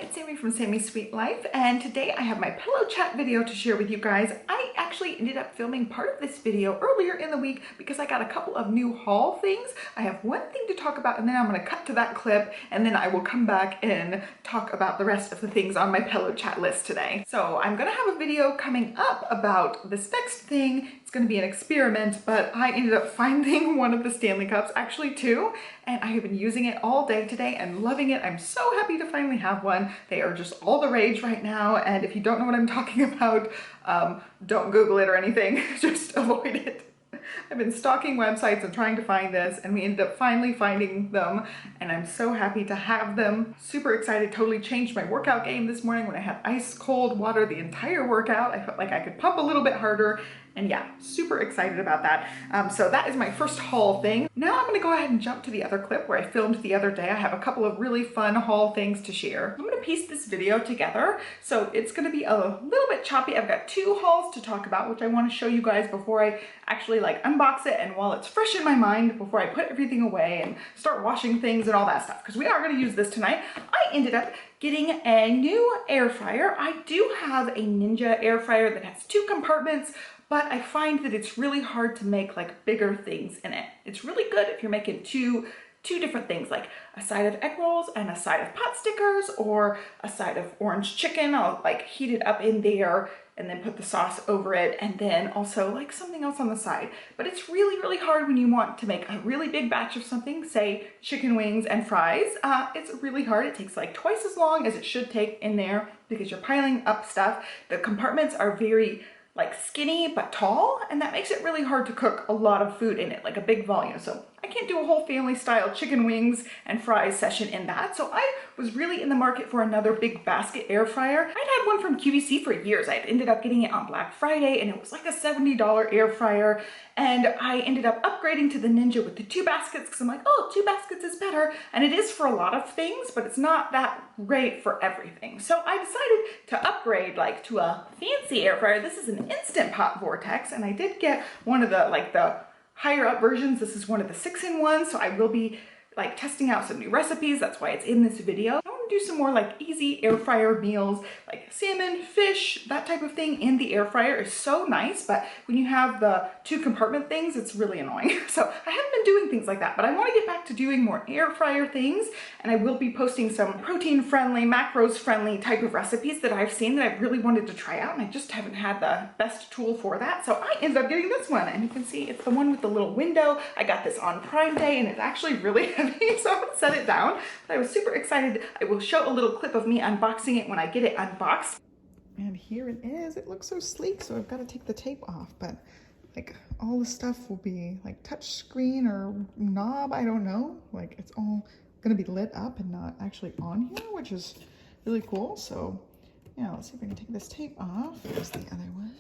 it's Sami from Sami's Sweet Life, and today I have my pillow chat video to share with you guys. I actually ended up filming part of this video earlier in the week because I got a couple of new haul things. I have one thing to talk about and then I'm going to cut to that clip and then I will come back and talk about the rest of the things on my pillow chat list today. So I'm going to have a video coming up about this next thing. It's going to be an experiment, but I ended up finding one of the Stanley Cups, actually two, and I have been using it all day today and loving it. I'm so happy to finally have one. They are just all the rage right now, and if you don't know what I'm talking about, don't Google it or anything, just avoid it. I've been stalking websites and trying to find this, and we ended up finally finding them, and I'm so happy to have them. Super excited, totally changed my workout game this morning when I had ice cold water the entire workout. I felt like I could pump a little bit harder, and yeah, super excited about that. So that is my first haul thing. Now I'm gonna go ahead and jump to the other clip where I filmed the other day. I have a couple of really fun haul things to share. I'm gonna piece this video together, so it's gonna be a little bit choppy. I've got two hauls to talk about, which I wanna show you guys before I actually like unbox it and while it's fresh in my mind, before I put everything away and start washing things and all that stuff, because we are gonna use this tonight. I ended up getting a new air fryer. I do have a Ninja air fryer that has two compartments, but I find that it's really hard to make like bigger things in it. It's really good if you're making two different things, like a side of egg rolls and a side of pot stickers, or a side of orange chicken. I'll like heat it up in there and then put the sauce over it, and then also like something else on the side. But it's really, really hard when you want to make a really big batch of something, say chicken wings and fries. It's really hard. It takes like twice as long as it should take in there because you're piling up stuff. The compartments are very like skinny but tall, and that makes it really hard to cook a lot of food in it, like a big volume. So I can't do a whole family style chicken wings and fries session in that. So I was really in the market for another big basket air fryer. I'd had one from QVC for years. I ended up getting it on Black Friday and it was like a $70 air fryer. And I ended up upgrading to the Ninja with the two baskets because I'm like, oh, two baskets is better. And it is for a lot of things, but it's not that great for everything. So I decided to upgrade like to a fancy air fryer. This is an Instant Pot Vortex, and I did get one of the like the higher up versions. This is one of the 6-in-1s, so I will be like testing out some new recipes. That's why it's in this video. I want to do some more like easy air fryer meals, like salmon, fish, that type of thing in the air fryer is so nice, but when you have the two compartment things, it's really annoying. So I haven't been doing things like that, but I want to get back to doing more air fryer things, and I will be posting some protein friendly, macros friendly type of recipes that I've seen that I've really wanted to try out, and I just haven't had the best tool for that. So I ended up getting this one, and you can see it's the one with the little window. I got this on Prime Day, and it's actually really heavy, so I'm gonna set it down. But I was super excited. I will show a little clip of me unboxing it when I get it unboxed. And here it is. It looks so sleek, so I've got to take the tape off, but like all the stuff will be like touch screen or knob, I don't know. Like it's all gonna be lit up and not actually on here, which is really cool. So yeah, let's see if we can take this tape off. There's the other one.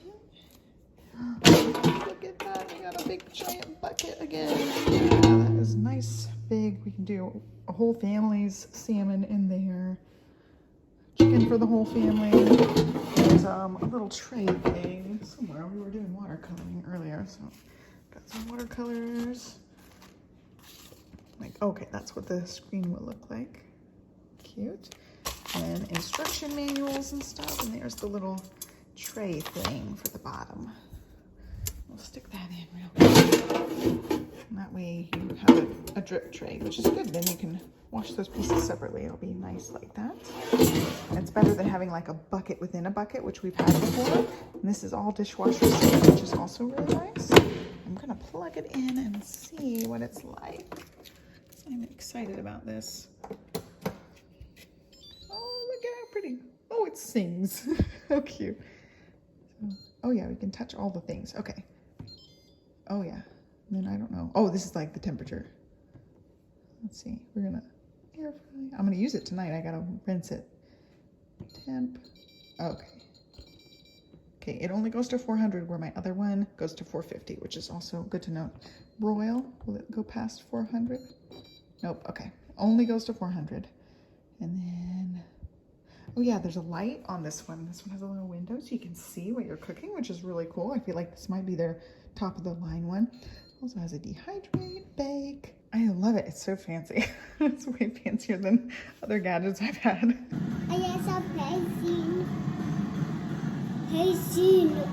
Look at that, we got a big giant bucket again. Yeah, that is nice, big. We can do a whole family's salmon in there. Chicken for the whole family. There's a little tray thing somewhere. We were doing watercoloring earlier, so got some watercolors. Like, okay, that's what the screen will look like. Cute. And instruction manuals and stuff, and there's the little tray thing for the bottom. We'll stick that in real quick. And that way you have a drip tray, which is good. Then you can wash those pieces separately. It'll be nice like that. And it's better than having like a bucket within a bucket, which we've had before. And this is all dishwasher safe, which is also really nice. I'm gonna plug it in and see what it's like. I'm excited about this. Oh, look at how pretty. Oh, it sings. How cute. So, oh yeah, we can touch all the things. Okay. Oh yeah. And then I don't know. Oh, this is like the temperature. Let's see. We're gonna air fry. I'm gonna use it tonight. I gotta rinse it. Temp. Okay. Okay, it only goes to 400 where my other one goes to 450, which is also good to note. Broil, will it go past 400? Nope, okay. Only goes to 400. And then, oh yeah, there's a light on this one. This one has a little window so you can see what you're cooking, which is really cool. I feel like this might be their top of the line one. Also has a dehydrate, bake, I love it. It's so fancy. It's way fancier than other gadgets I've had. I guess I'll play soon. Play soon.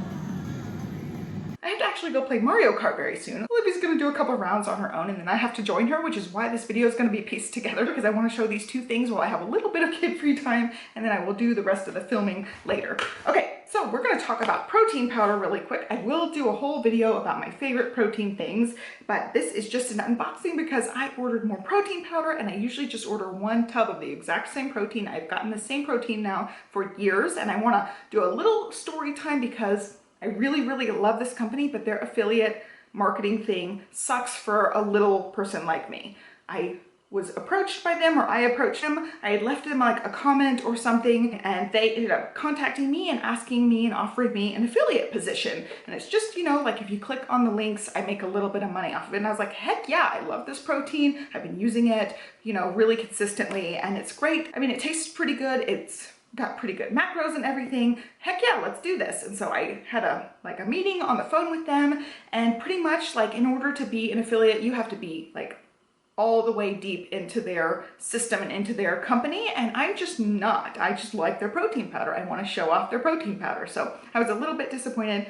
I have to actually go play Mario Kart very soon. Olivia's gonna do a couple rounds on her own and then I have to join her, which is why this video is gonna be pieced together because I wanna show these two things while I have a little bit of kid-free time and then I will do the rest of the filming later. Okay, so we're gonna talk about protein powder really quick. I will do a whole video about my favorite protein things, but this is just an unboxing because I ordered more protein powder and I usually just order one tub of the exact same protein. I've gotten the same protein now for years and I wanna do a little story time because I really, really love this company, but their affiliate marketing thing sucks for a little person like me. I was approached by them, or I approached them. I had left them like a comment or something, and they ended up contacting me and asking me and offering me an affiliate position. And it's just, you know, like if you click on the links, I make a little bit of money off of it. And I was like, heck yeah, I love this protein. I've been using it, you know, really consistently, and it's great. I mean, it tastes pretty good. It's got pretty good macros and everything. Heck yeah, let's do this. And so I had a meeting on the phone with them, and pretty much like in order to be an affiliate, you have to be like all the way deep into their system and into their company. And I'm just not. I just like their protein powder. I want to show off their protein powder. So I was a little bit disappointed.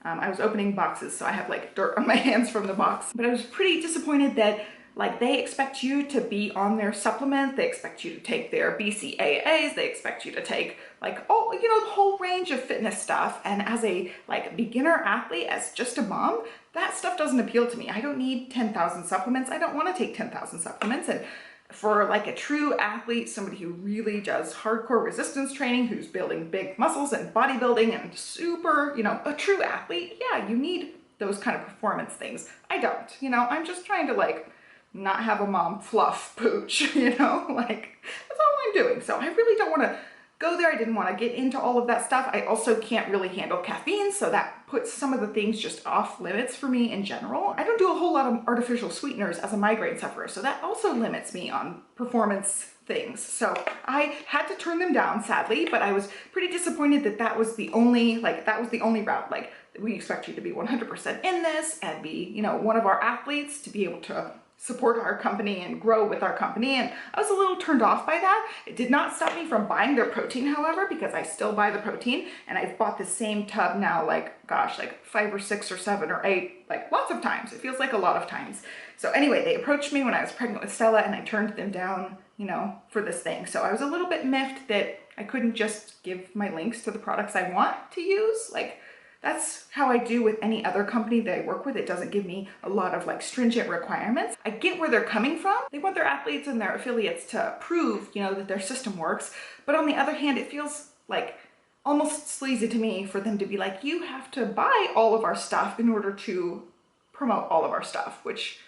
I was opening boxes, so I have like dirt on my hands from the box, but I was pretty disappointed that like they expect you to be on their supplement, they expect you to take their BCAAs, they expect you to take like all, you know, the whole range of fitness stuff. And as a like beginner athlete, as just a mom, that stuff doesn't appeal to me. I don't need 10,000 supplements. I don't want to take 10,000 supplements. And for like a true athlete, somebody who really does hardcore resistance training, who's building big muscles and bodybuilding and super, you know, a true athlete, yeah, you need those kind of performance things. I don't, you know, I'm just trying to like not have a mom fluff pooch, you know, like that's all I'm doing. So I really don't want to go there. I didn't want to get into all of that stuff. I also can't really handle caffeine, so that puts some of the things just off limits for me in general. I don't do a whole lot of artificial sweeteners as a migraine sufferer, so that also limits me on performance things. So I had to turn them down, sadly, but I was pretty disappointed that that was the only route. Like, we expect you to be 100% in this and be, you know, one of our athletes to be able to support our company and grow with our company. And I was a little turned off by that. It did not stop me from buying their protein, however, because I still buy the protein, and I've bought the same tub now, like, gosh, like 5 or 6 or 7 or 8, like lots of times. It feels like a lot of times. So anyway, they approached me when I was pregnant with Stella, and I turned them down, you know, for this thing. So I was a little bit miffed that I couldn't just give my links to the products I want to use. Like, that's how I do with any other company that I work with. It doesn't give me a lot of like stringent requirements. I get where they're coming from. They want their athletes and their affiliates to prove, you know, that their system works. But on the other hand, it feels like almost sleazy to me for them to be like, you have to buy all of our stuff in order to promote all of our stuff, which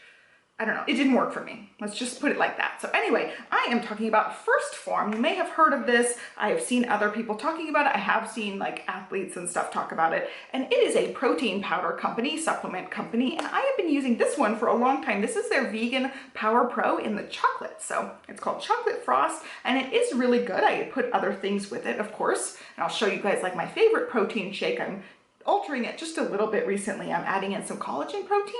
I don't know, it didn't work for me. Let's just put it like that. So anyway, I am talking about First Form. You may have heard of this. I have seen other people talking about it. I have seen like athletes and stuff talk about it. And it is a protein powder company, supplement company. And I have been using this one for a long time. This is their Vegan Power Pro in the chocolate. So it's called Chocolate Frost, and it is really good. I put other things with it, of course. And I'll show you guys like my favorite protein shake. I'm altering it just a little bit recently. I'm adding in some collagen protein.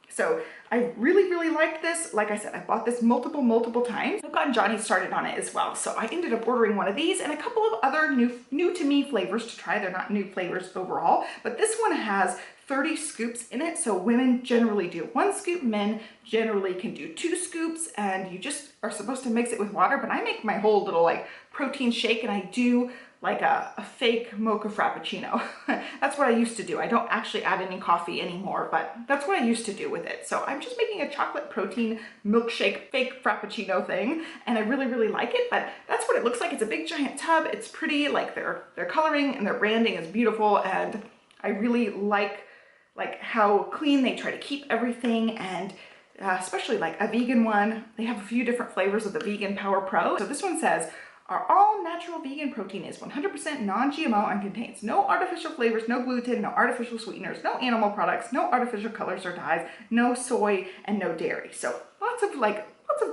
So I really, really liked this. Like I said, I bought this multiple times. I've gotten Johnny started on it as well. So I ended up ordering one of these and a couple of other new to me flavors to try. They're not new flavors overall, but this one has 30 scoops in it. So women generally do 1 scoop, men generally can do 2 scoops, and you just are supposed to mix it with water. But I make my whole little like protein shake, and I do like a fake mocha frappuccino. That's what I used to do. I don't actually add any coffee anymore, but that's what I used to do with it. So I'm just making a chocolate protein milkshake fake frappuccino thing, and I really, really like it. But that's what it looks like. It's a big giant tub. It's pretty, like their coloring and their branding is beautiful, and I really like how clean they try to keep everything, and especially like a vegan one. They have a few different flavors of the Vegan Power Pro. So this one says, our all-natural vegan protein is 100% non-GMO and contains no artificial flavors, no gluten, no artificial sweeteners, no animal products, no artificial colors or dyes, no soy, and no dairy. So lots of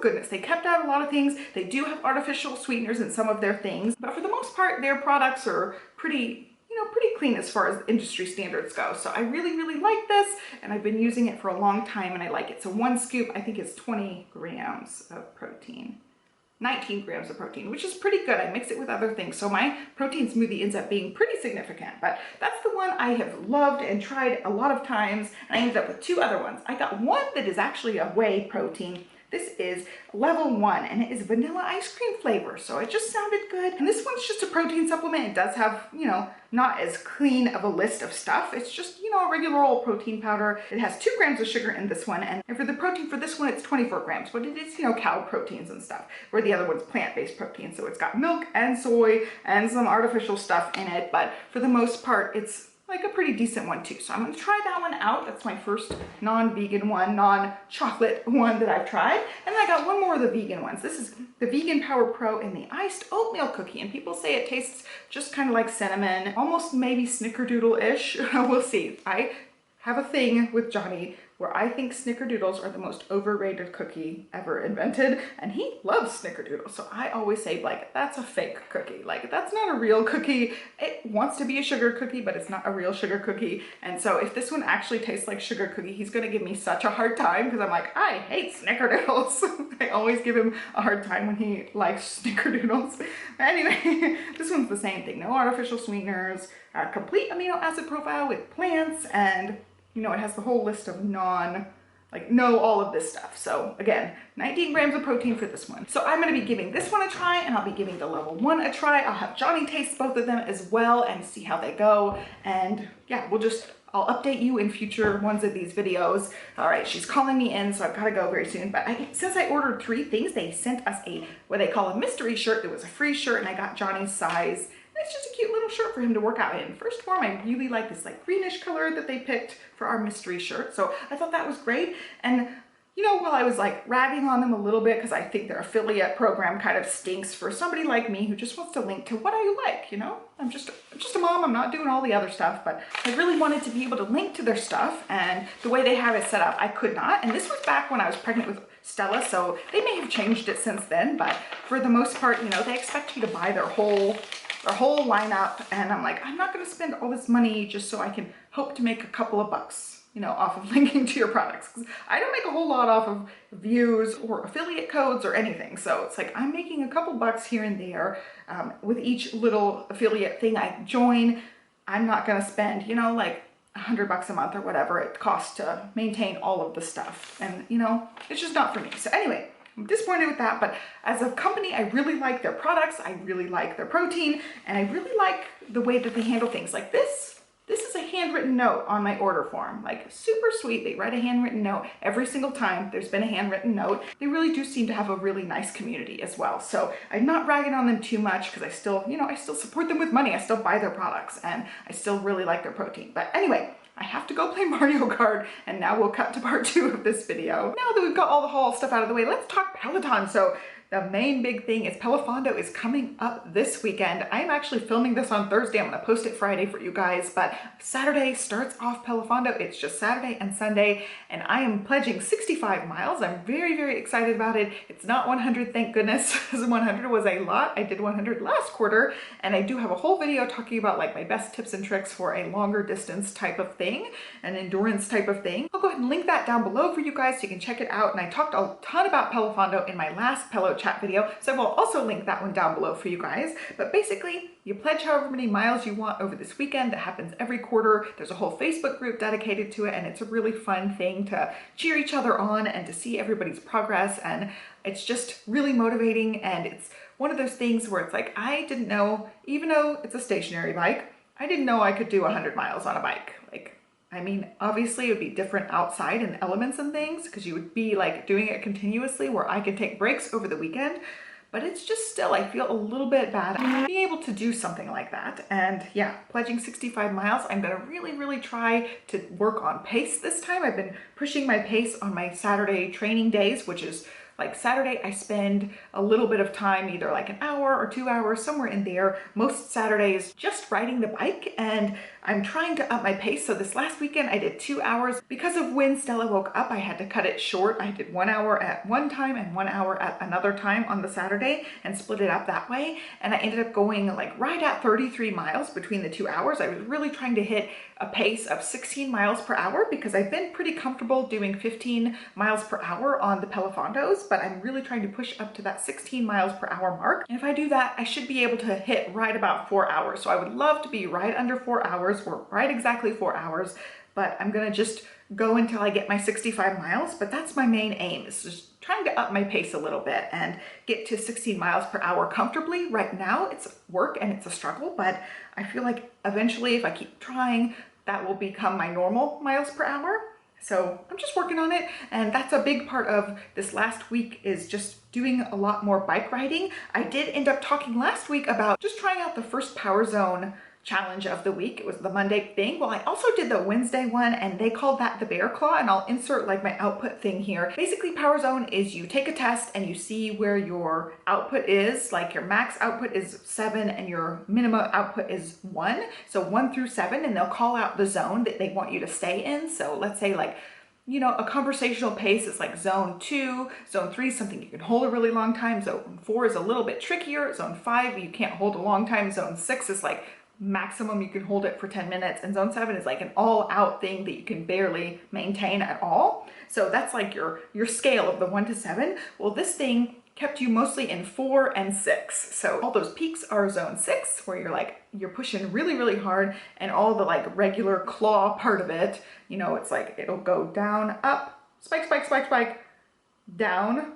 goodness. They kept out a lot of things. They do have artificial sweeteners in some of their things, but for the most part, their products are pretty, pretty clean as far as industry standards go. So I really, really like this, and I've been using it for a long time and I like it. So one scoop, I think, is 20 grams of protein. 19 grams of protein, which is pretty good. I mix it with other things, so my protein smoothie ends up being pretty significant, but that's the one I have loved and tried a lot of times, and I ended up with two other ones. I got one that is actually a whey protein. This is level 1, and it is vanilla ice cream flavor, so it just sounded good. And this one's just a protein supplement. It does have, not as clean of a list of stuff. It's just, a regular old protein powder. It has 2 grams of sugar in this one, and for the protein for this one, it's 24 grams, but it is, cow proteins and stuff, where the other one's plant-based protein. So it's got milk and soy and some artificial stuff in it, but for the most part, it's like a pretty decent one too. So I'm gonna try that one out. That's my first non-vegan one, non-chocolate one that I've tried. And then I got one more of the vegan ones. This is the Vegan Power Pro in the iced oatmeal cookie. And people say it tastes just kind of like cinnamon, almost maybe snickerdoodle-ish. We'll see. I have a thing with Johnny where I think snickerdoodles are the most overrated cookie ever invented, and he loves snickerdoodles. So I always say, like, that's a fake cookie. Like, that's not a real cookie. It wants to be a sugar cookie, but it's not a real sugar cookie. And so if this one actually tastes like sugar cookie, he's gonna give me such a hard time, because I'm like, I hate snickerdoodles. I always give him a hard time when he likes snickerdoodles. But anyway, this one's the same thing. No artificial sweeteners, complete amino acid profile with plants, and it has the whole list of all of this stuff. So again, 19 grams of protein for this one. So I'm gonna be giving this one a try, and I'll be giving the level 1 a try. I'll have Johnny taste both of them as well and see how they go. And yeah, I'll update you in future ones of these videos. All right, she's calling me in, so I've gotta go very soon. But since I ordered 3 things, they sent us what they call a mystery shirt. It was a free shirt, and I got Johnny's size. It's just a cute little shirt for him to work out in. First form, I really like this greenish color that they picked for our mystery shirt. So I thought that was great. And while I was ragging on them a little bit, because I think their affiliate program kind of stinks for somebody like me who just wants to link to what I like, I'm just a mom, I'm not doing all the other stuff, but I really wanted to be able to link to their stuff, and the way they have it set up, I could not. And this was back when I was pregnant with Stella, so they may have changed it since then, but for the most part, they expect you to buy their whole lineup, and I'm like, I'm not going to spend all this money just so I can hope to make a couple of bucks, off of linking to your products. 'Cause I don't make a whole lot off of views or affiliate codes or anything. So it's like I'm making a couple bucks here and there with each little affiliate thing I join. I'm not going to spend, $100 a month or whatever it costs to maintain all of the stuff. And, it's just not for me. So anyway, I'm disappointed with that, but as a company, I really like their products. I really like their protein, and I really like the way that they handle things. Like this is a handwritten note on my order form, super sweet. They write a handwritten note every single time there's been a handwritten note. They really do seem to have a really nice community as well. So I'm not ragging on them too much, because I still, I still support them with money. I still buy their products, and I still really like their protein. But anyway, I have to go play Mario Kart, and now we'll cut to part 2 of this video. Now that we've got all the haul stuff out of the way, let's talk Peloton. So the main big thing is PeloFondo is coming up this weekend. I'm actually filming this on Thursday. I'm gonna post it Friday for you guys, but Saturday starts off PeloFondo. It's just Saturday and Sunday, and I am pledging 65 miles. I'm very, very excited about it. It's not 100, thank goodness, because 100 was a lot. I did 100 last quarter, and I do have a whole video talking about my best tips and tricks for a longer distance type of thing, an endurance type of thing. I'll go ahead and link that down below for you guys so you can check it out. And I talked a ton about PeloFondo in my last Pelo Chat video, so I will also link that one down below for you guys. But basically, you pledge however many miles you want over this weekend. That happens every quarter. There's a whole Facebook group dedicated to it, and it's a really fun thing to cheer each other on and to see everybody's progress. And it's just really motivating, and it's one of those things where it's like, I didn't know, even though it's a stationary bike, I didn't know I could do 100 miles on a bike. I mean, obviously it would be different outside in elements and things, because you would be doing it continuously, where I can take breaks over the weekend, but it's just still, I feel a little bit bad at being able to do something like that. And yeah, pledging 65 miles, I'm gonna really, really try to work on pace this time. I've been pushing my pace on my Saturday training days, which is Saturday, I spend a little bit of time, either an hour or 2 hours, somewhere in there, most Saturdays, just riding the bike. And I'm trying to up my pace. So this last weekend I did 2 hours. Because of when Stella woke up, I had to cut it short. I did 1 hour at one time and 1 hour at another time on the Saturday and split it up that way. And I ended up going like right at 33 miles between the 2 hours. I was really trying to hit a pace of 16 miles per hour because I've been pretty comfortable doing 15 miles per hour on the PeloFondos, but I'm really trying to push up to that 16 miles per hour mark. And if I do that, I should be able to hit right about 4 hours. So I would love to be right under 4 hours or right exactly 4 hours, but I'm gonna just go until I get my 65 miles. But that's my main aim, is just trying to up my pace a little bit and get to 16 miles per hour comfortably. Right now it's work and it's a struggle, but I feel like eventually if I keep trying, that will become my normal miles per hour. So I'm just working on it, and that's a big part of this last week, is just doing a lot more bike riding. I did end up talking last week about just trying out the first Power Zone challenge of the week. It was the Monday thing. Well, I also did the Wednesday one, and they called that the bear claw, and I'll insert like my output thing here. Basically, Power Zone is you take a test and you see where your output is. Like your max output is 7 and your minimum output is 1. So 1 through 7, and they'll call out the zone that they want you to stay in. So let's say like, you know, a conversational pace is like zone 2, zone 3 is something you can hold a really long time, zone 4 is a little bit trickier, zone 5 you can't hold a long time, zone 6 is like maximum you can hold it for 10 minutes, and zone 7 is like an all-out thing that you can barely maintain at all. So that's like your scale of the 1 to 7. Well, this thing kept you mostly in 4 and 6. So all those peaks are zone 6, where you're pushing really, really hard, and all the like regular claw part of it, you know, it's like it'll go down, up, spike, spike, spike, spike, down.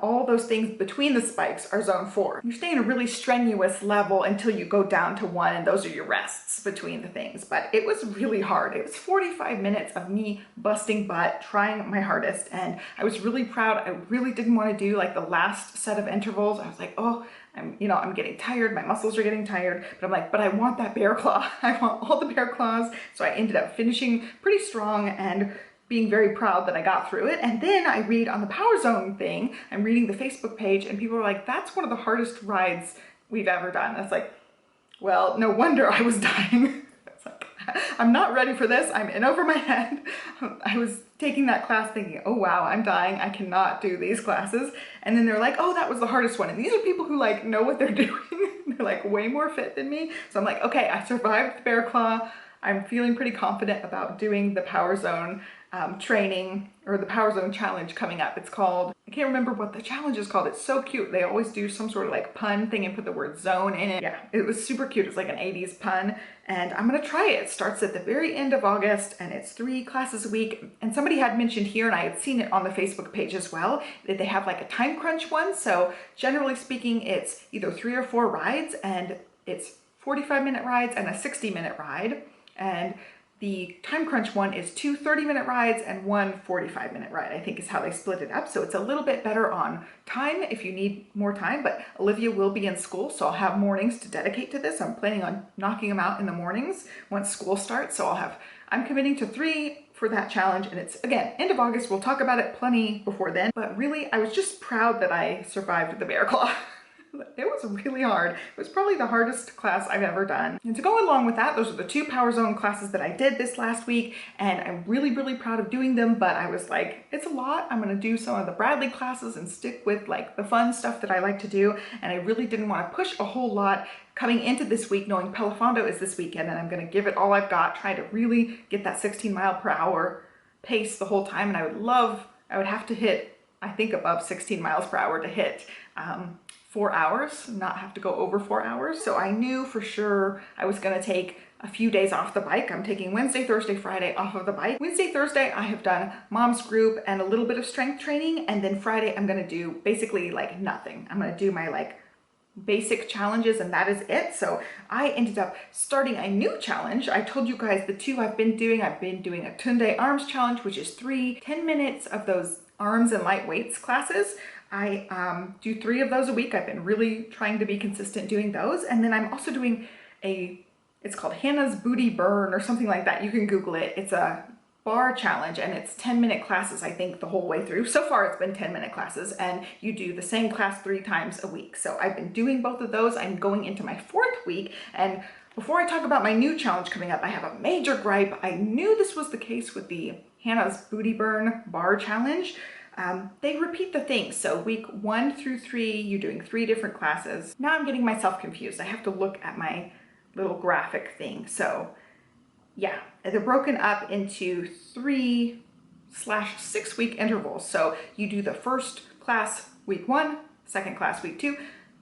All those things between the spikes are zone 4. You're staying a really strenuous level until you go down to 1, and those are your rests between the things. But it was really hard. It was 45 minutes of me busting butt, trying my hardest, and I was really proud. I really didn't want to do like the last set of intervals. I was like, oh, I'm getting tired. My muscles are getting tired, but I'm like, but I want that bear claw. I want all the bear claws. So I ended up finishing pretty strong and being very proud that I got through it. And then I read on the Power Zone thing, I'm reading the Facebook page, and people are like, that's one of the hardest rides we've ever done. That's like, well, no wonder I was dying. It's like, I'm not ready for this. I'm in over my head. I was taking that class thinking, oh wow, I'm dying. I cannot do these classes. And then they're like, oh, that was the hardest one. And these are people who like know what they're doing. They're like way more fit than me. So I'm like, okay, I survived the bear claw. I'm feeling pretty confident about doing the Power Zone training, or the Power Zone challenge coming up. It's called, I can't remember what the challenge is called. It's so cute. They always do some sort of like pun thing and put the word zone in it. Yeah, it was super cute. It's like an 80s pun, and I'm gonna try it. It starts at the very end of August, and it's 3 classes a week. And somebody had mentioned here, and I had seen it on the Facebook page as well, that they have like a time crunch one. So generally speaking, it's either 3 or 4 rides, and it's 45-minute rides and a 60-minute ride. And the time crunch one is 2 30-minute rides and 1 45-minute ride, I think is how they split it up. So it's a little bit better on time if you need more time, but Olivia will be in school, so I'll have mornings to dedicate to this. I'm planning on knocking them out in the mornings once school starts. So I'm committing to 3 for that challenge, and it's, again, end of August. We'll talk about it plenty before then, but really I was just proud that I survived the bear claw. It was really hard. It was probably the hardest class I've ever done. And to go along with that, those are the 2 Power Zone classes that I did this last week, and I'm really, really proud of doing them, but I was like, it's a lot. I'm gonna do some of the Bradley classes and stick with like the fun stuff that I like to do, and I really didn't want to push a whole lot coming into this week, knowing PeloFondo is this weekend, and I'm gonna give it all I've got, try to really get that 16 mile per hour pace the whole time. And I would have to hit, I think, above 16 miles per hour to hit 4 hours, not have to go over 4 hours. So I knew for sure I was gonna take a few days off the bike. I'm taking Wednesday, Thursday, Friday off of the bike. Wednesday, Thursday, I have done mom's group and a little bit of strength training. And then Friday, I'm gonna do basically like nothing. I'm gonna do my like basic challenges, and that is it. So I ended up starting a new challenge. I told you guys the 2 I've been doing a Tunde arms challenge, which is 10 minutes of those arms and light weights classes. I do 3 of those a week. I've been really trying to be consistent doing those. And then I'm also doing it's called Hannah's Booty Burn or something like that. You can Google it. It's a bar challenge, and it's 10-minute classes, I think, the whole way through. So far it's been 10-minute classes, and you do the same class 3 times a week. So I've been doing both of those. I'm going into my 4th week, and Before I talk about my new challenge coming up, I have a major gripe. I knew this was the case with the Hannah's Booty Burn Bar Challenge. They repeat the things. So week 1 through 3, you're doing 3 different classes. Now I'm getting myself confused. I have to look at my little graphic thing. So yeah, they're broken up into 3/6 week intervals. So you do the first class week 1, second class week 2,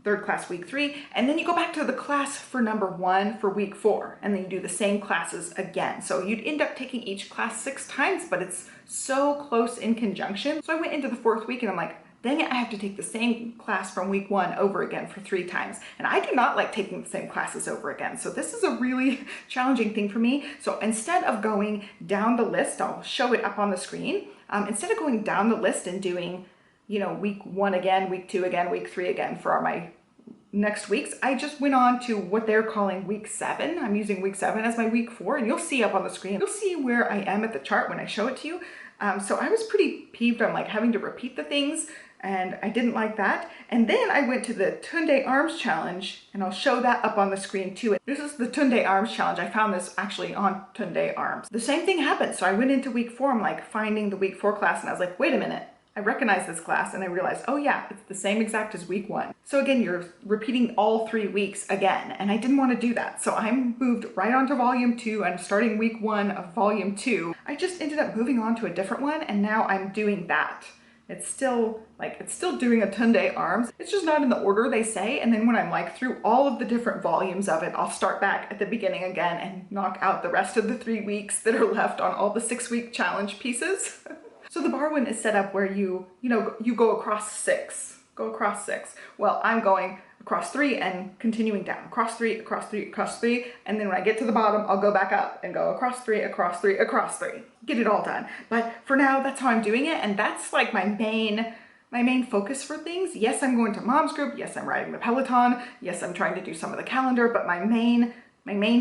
third class week 3, and then you go back to the class for number 1 for week 4, and then you do the same classes again. So you'd end up taking each class 6 times, but it's so close in conjunction. So I went into the 4th week and I'm like, dang it, I have to take the same class from week 1 over again for 3 times. And I do not like taking the same classes over again. So this is a really challenging thing for me. So instead of going down the list, I'll show it up on the screen. Instead of going down the list and doing, you know, week 1 again, week 2 again, week 3 again for my next weeks, I just went on to what they're calling week 7. I'm using week 7 as my week 4, and you'll see up on the screen, you'll see where I am at the chart when I show it to you. So I was pretty peeved on like having to repeat the things, and I didn't like that. And then I went to the Tunde Arms Challenge, and I'll show that up on the screen too. This is the Tunde Arms Challenge. I found this actually on Tunde Arms. The same thing happened. So I went into week 4, I'm like finding the week 4 class, and I was like, wait a minute. I recognize this class, and I realized, oh yeah, it's the same exact as week 1. So again, you're repeating all 3 weeks again, and I didn't want to do that. So I moved right on to volume 2. I'm starting week 1 of volume 2. I just ended up moving on to a different one, and now I'm doing that. It's still doing a Tunde Arms. It's just not in the order they say. And then when I'm like through all of the different volumes of it, I'll start back at the beginning again and knock out the rest of the 3 weeks that are left on all the 6-week challenge pieces. So the bar one is set up where you go across 6. Well, I'm going across 3 and continuing down, across 3, across 3, across 3. And then when I get to the bottom, I'll go back up and go across 3, across 3, across 3. Get it all done. But for now, that's how I'm doing it. And that's like my main focus for things. Yes, I'm going to mom's group. Yes, I'm riding the Peloton. Yes, I'm trying to do some of the calendar, but my main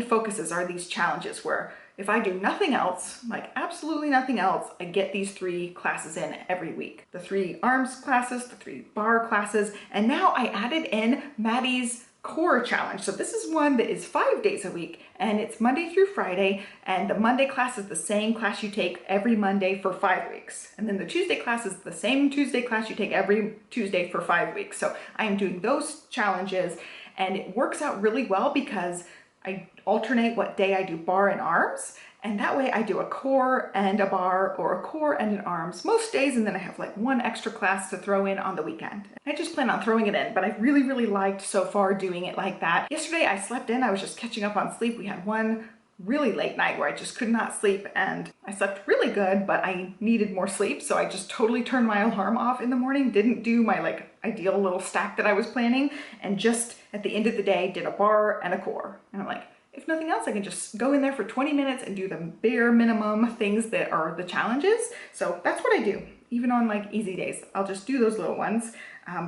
focuses are these challenges where if I do nothing else, like absolutely nothing else, I get these 3 classes in every week. The 3 arms classes, the 3 bar classes, and now I added in Maddie's core challenge. So this is one that is 5 days a week, and it's Monday through Friday, and the Monday class is the same class you take every Monday for 5 weeks. And then the Tuesday class is the same Tuesday class you take every Tuesday for 5 weeks. So I am doing those challenges, and it works out really well because I alternate what day I do bar and arms, and that way I do a core and a bar or a core and an arms most days, and then I have like 1 extra class to throw in on the weekend. I just plan on throwing it in, but I really liked so far doing it like that. Yesterday I slept in, I was just catching up on sleep. We had one really late night where I just could not sleep, and I slept really good, but I needed more sleep, so I just totally turned my alarm off in the morning, didn't do my like ideal little stack that I was planning, and just at the end of the day did a bar and a core. And I'm like, if nothing else, I can just go in there for 20 minutes and do the bare minimum things that are the challenges. So that's what I do. Even on like easy days, I'll just do those little ones.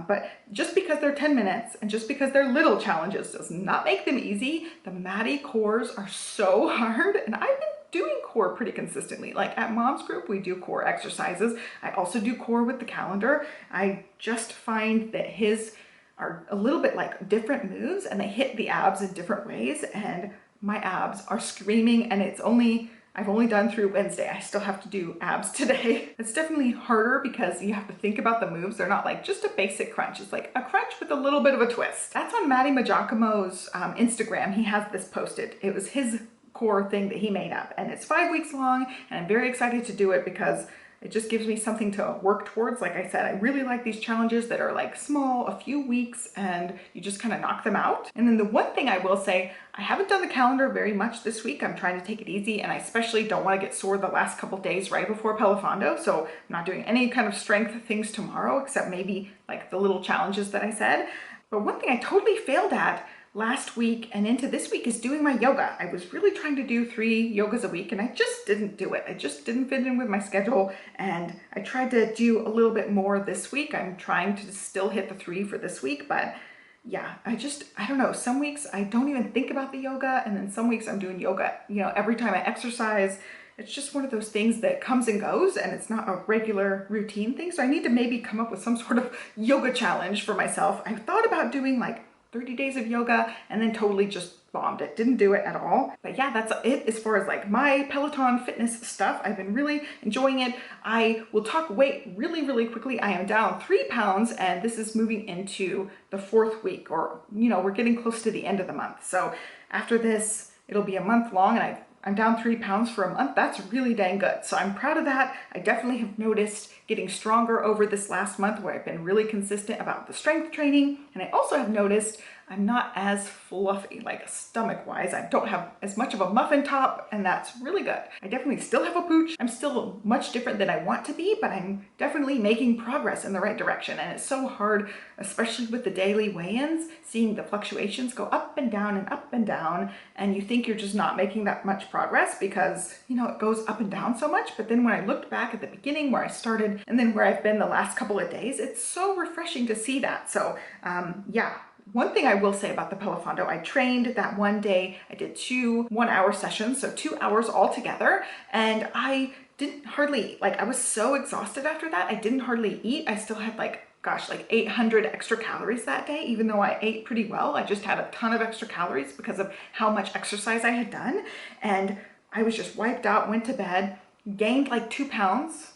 But just because they're 10 minutes and just because they're little challenges does not make them easy. The Maddie cores are so hard, and I've been doing core pretty consistently. Like at mom's group, we do core exercises. I also do core with the calendar. I just find that his are a little bit like different moves, and they hit the abs in different ways, and my abs are screaming, and I've only done through Wednesday. I still have to do abs today. It's definitely harder because you have to think about the moves. They're not like just a basic crunch. It's like a crunch with a little bit of a twist. That's on Maddie Majacomo's Instagram. He has this posted. It was his core thing that he made up, and it's 5 weeks long, and I'm very excited to do it because it just gives me something to work towards. Like I said, I really like these challenges that are like small, a few weeks, and you just kind of knock them out. And then the one thing I will say, I haven't done the calendar very much this week. I'm trying to take it easy, and I especially don't want to get sore the last couple days right before PeloFondo. So I'm not doing any kind of strength things tomorrow, except maybe like the little challenges that I said. But one thing I totally failed at last week and into this week is doing my yoga. I was really trying to do 3 yogas a week, and I just didn't do it. I just didn't fit in with my schedule, and I tried to do a little bit more this week. I'm trying to still hit the 3 for this week, but yeah, I don't know. Some weeks I don't even think about the yoga, and then some weeks I'm doing yoga, every time I exercise. It's just one of those things that comes and goes, and it's not a regular routine thing. So I need to maybe come up with some sort of yoga challenge for myself. I've thought about doing like 30 days of yoga and then totally just bombed it, didn't do it at all. But yeah, that's it as far as like my Peloton fitness stuff. I've been really enjoying it. I will talk weight really quickly. I am down 3 pounds, and this is moving into the 4th week, or we're getting close to the end of the month. So after this, it'll be a month long, and I'm down 3 pounds for a month. That's really dang good. So I'm proud of that. I definitely have noticed getting stronger over this last month, where I've been really consistent about the strength training. And I also have noticed I'm not as fluffy, like stomach-wise. I don't have as much of a muffin top, and that's really good. I definitely still have a pooch. I'm still much different than I want to be, but I'm definitely making progress in the right direction. And it's so hard, especially with the daily weigh-ins, seeing the fluctuations go up and down and up and down, and you think you're just not making that much progress because, it goes up and down so much. But then when I looked back at the beginning where I started and then where I've been the last couple of days, it's so refreshing to see that. So yeah. One thing I will say about the PeloFondo, I trained that one day. I did 2 one-hour sessions, so 2 hours altogether, and I didn't hardly, I was so exhausted after that. I didn't hardly eat. I still had like 800 extra calories that day, even though I ate pretty well. I just had a ton of extra calories because of how much exercise I had done, and I was just wiped out, went to bed, gained like 2 pounds,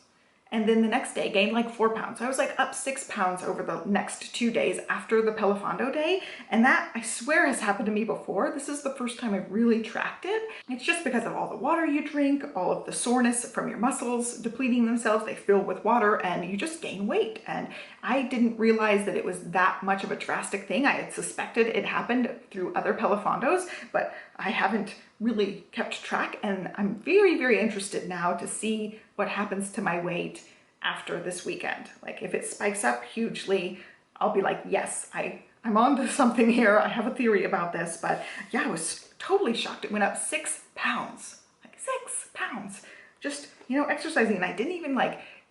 and then the next day gained like 4 pounds. So I was like up 6 pounds over the next 2 days after the PeloFondo day. And that, I swear, has happened to me before. This is the first time I've really tracked it. It's just because of all the water you drink, all of the soreness from your muscles depleting themselves, they fill with water, and you just gain weight. And I didn't realize that it was that much of a drastic thing. I had suspected it happened through other PeloFondos, but I haven't really kept track, and I'm very interested now to see what happens to my weight after this weekend. Like if it spikes up hugely, I'll be like, yes, I'm onto something here. I have a theory about this. But yeah, I was totally shocked. It went up 6 pounds, like 6 pounds, just, exercising. And I didn't even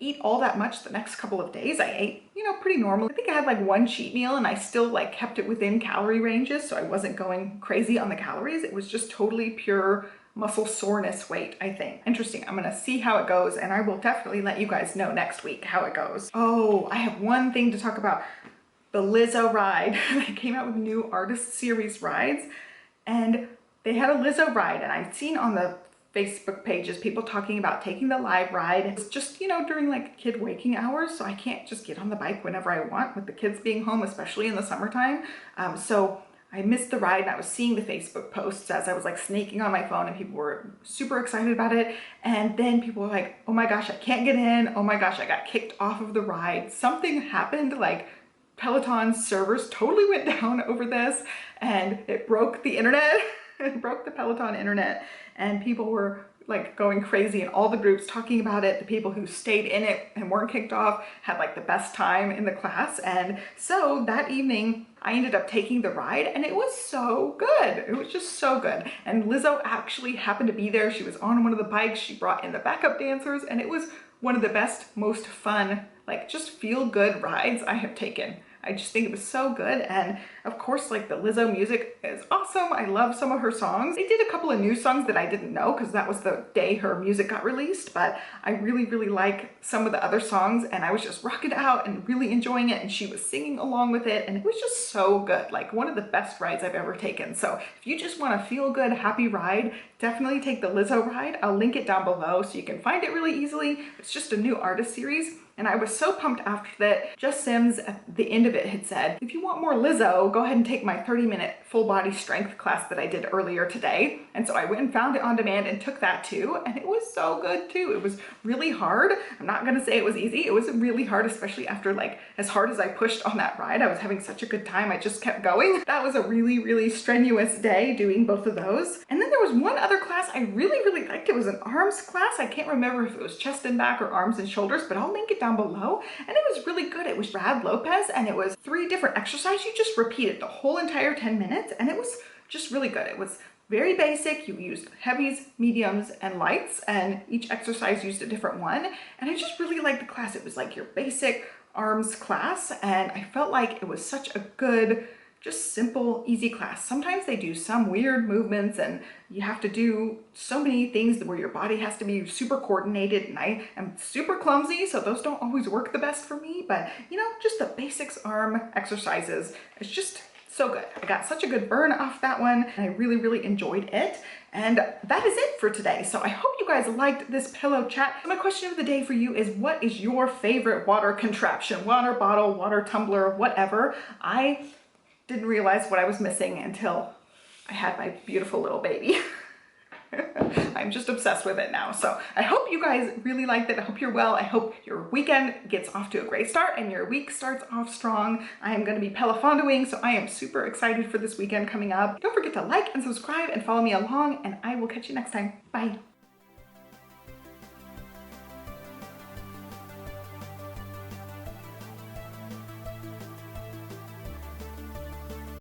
eat all that much the next couple of days. I ate, pretty normal. I think I had 1 cheat meal, and I still kept it within calorie ranges, so I wasn't going crazy on the calories. It was just totally pure muscle soreness weight, I think. Interesting. I'm gonna see how it goes, and I will definitely let you guys know next week how it goes. Oh, I have one thing to talk about. The Lizzo ride. They came out with new artist series rides, and they had a Lizzo ride, and I've seen on the Facebook pages people talking about taking the live ride. It's just, during kid waking hours, so I can't just get on the bike whenever I want with the kids being home, especially in the summertime. So I missed the ride, and I was seeing the Facebook posts as I was snaking on my phone, and people were super excited about it. And then people were like, oh my gosh, I can't get in. Oh my gosh, I got kicked off of the ride. Something happened, Peloton servers totally went down over this, and it broke the internet. It broke the Peloton internet, and people were going crazy in all the groups talking about it. The people who stayed in it and weren't kicked off had the best time in the class. And so that evening I ended up taking the ride, and it was so good. It was just so good. And Lizzo actually happened to be there. She was on one of the bikes. She brought in the backup dancers, and it was one of the best, most fun, just feel good rides I have taken. I just think it was so good. And of course, the Lizzo music is awesome. I love some of her songs. They did a couple of new songs that I didn't know because that was the day her music got released, but I really like some of the other songs, and I was just rocking out and really enjoying it, and she was singing along with it, and it was just so good. One of the best rides I've ever taken. So if you just want a feel good, happy ride, definitely take the Lizzo ride. I'll link it down below so you can find it really easily. It's just a new artist series. And I was so pumped after that. Just Sims at the end of it had said, if you want more Lizzo, go ahead and take my 30-minute full body strength class that I did earlier today. And so I went and found it on demand and took that too. And it was so good too. It was really hard. I'm not gonna say it was easy. It was really hard, especially after as hard as I pushed on that ride. I was having such a good time. I just kept going. That was a really strenuous day doing both of those. And then there was one other class I really liked. It was an arms class. I can't remember if it was chest and back or arms and shoulders, but I'll link it down below. And it was really good. It was Brad Lopez, and it was 3 different exercises. You just repeated the whole entire 10 minutes, and it was just really good. It was very basic. You used heavies, mediums, and lights, and each exercise used a different one. And I just really liked the class. It was your basic arms class, and I felt like it was such a good, just simple, easy class. Sometimes they do some weird movements, and you have to do so many things where your body has to be super coordinated, and I am super clumsy, so those don't always work the best for me. But just the basics arm exercises, it's just So good. I got such a good burn off that one, and I really, really enjoyed it. And that is it for today. So I hope you guys liked this pillow chat. My question of the day for you is, what is your favorite water contraption? Water bottle, water tumbler, whatever. I didn't realize what I was missing until I had my beautiful little baby. I'm just obsessed with it now. So I hope you guys really liked it. I hope you're well. I hope your weekend gets off to a great start and your week starts off strong. I am going to be PeloFondoing, so I am super excited for this weekend coming up. Don't forget to like and subscribe and follow me along, and I will catch you next time. Bye.